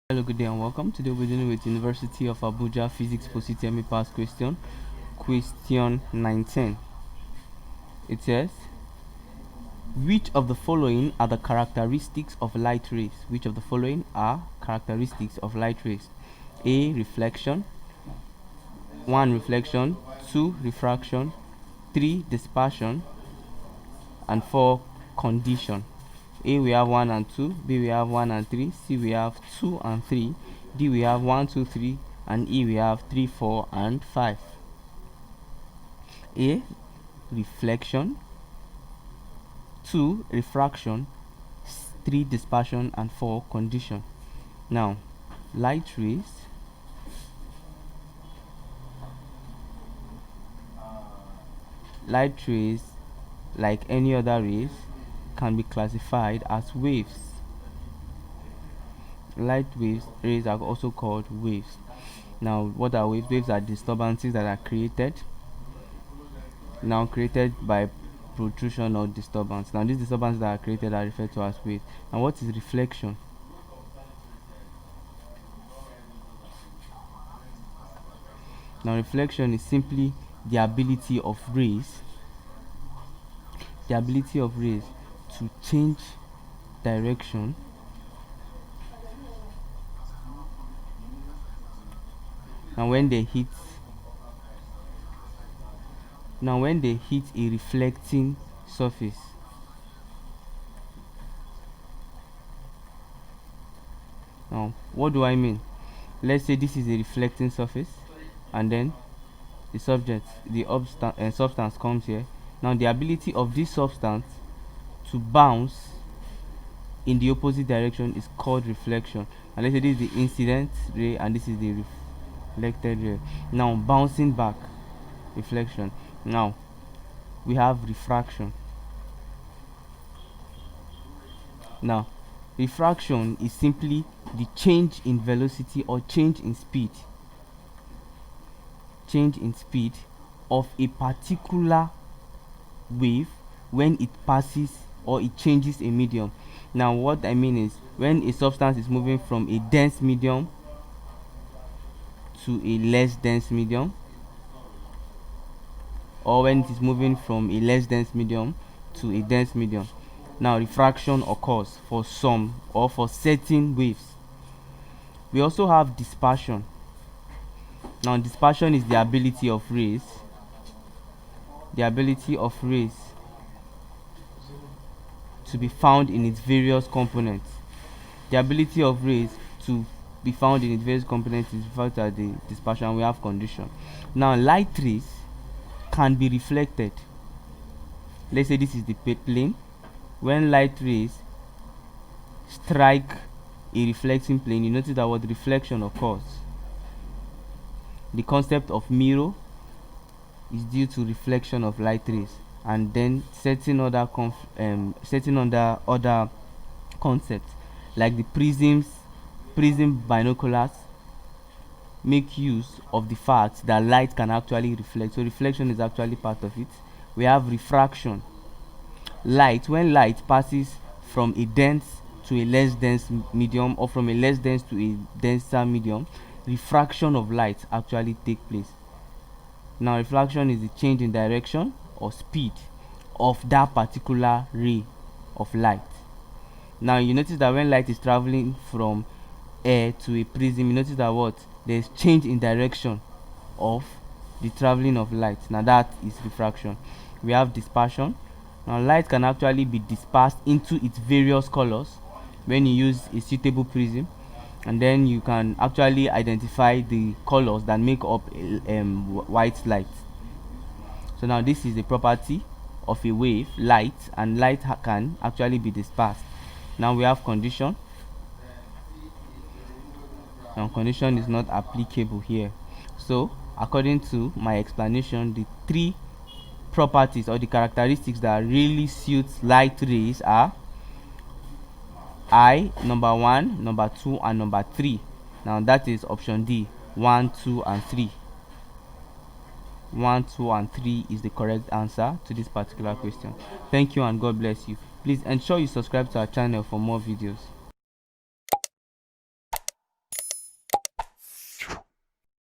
Hello, good day and welcome. Today we're dealing with University of Abuja Physics for UTME past question 19. It says, which of the following are the characteristics of light rays? Which of the following are characteristics of light rays? A. Reflection. 1. Reflection. 2. Refraction. 3. Dispersion. And 4. Condition. A, we have 1 and 2. B, we have 1 and 3. C, we have 2 and 3. D, we have 1, 2, 3. And E, we have 3, 4 and 5. A, reflection. 2, refraction. 3, dispersion. And 4, condition. Now, light rays like any other rays can be classified as waves. Light rays are also called waves. Now, what are waves? Waves are disturbances that are created by protrusion or disturbance. Now, these disturbances that are created are referred to as waves. And what is reflection? Now, reflection is simply the ability of rays to change direction and when they hit a reflecting surface. Now, what do I mean? Let's say this is a reflecting surface and then the substance comes here. Now, the ability of this substance to bounce in the opposite direction is called reflection. And let's say this is the incident ray and this is the reflected ray. Now, bouncing back, reflection. Now, we have refraction. Now, refraction is simply the change in velocity or change in speed of a particular wave when it passes or it changes a medium. Now, what I mean is when a substance is moving from a dense medium to a less dense medium, or when it is moving from a less dense medium to a dense medium. Now, refraction occurs for certain waves. We also have dispersion. Now, dispersion is the ability of rays to be found in its various components. The ability of rays to be found in its various components is referred to as the dispersion. We have condition. Now, light rays can be reflected. Let's say this is the plane. When light rays strike a reflecting plane, you notice that what reflection occurs. The concept of mirror is due to reflection of light rays, and then certain other concepts like the prism binoculars make use of the fact that light can actually reflect. So reflection is actually part of it. We have refraction. When light passes from a dense to a less dense medium, or from a less dense to a denser medium, refraction of light actually take place. Now, refraction is the change in direction or speed of that particular ray of light. Now, you notice that when light is traveling from air to a prism, you notice that there's change in direction of the traveling of light. Now, that is refraction. We have dispersion. Now, light can actually be dispersed into its various colors when you use a suitable prism, and then you can actually identify the colors that make up white light. So now this is the property of a wave, light, and light can actually be dispersed. Now we have condition. Now, condition is not applicable here. So according to my explanation, the three properties or the characteristics that really suits light rays are number 1, number 2, and number 3. Now that is option D, 1, 2, and 3. 1, 2, and 3 is the correct answer to this particular question. Thank you and God bless you. Please ensure you subscribe to our channel for more videos.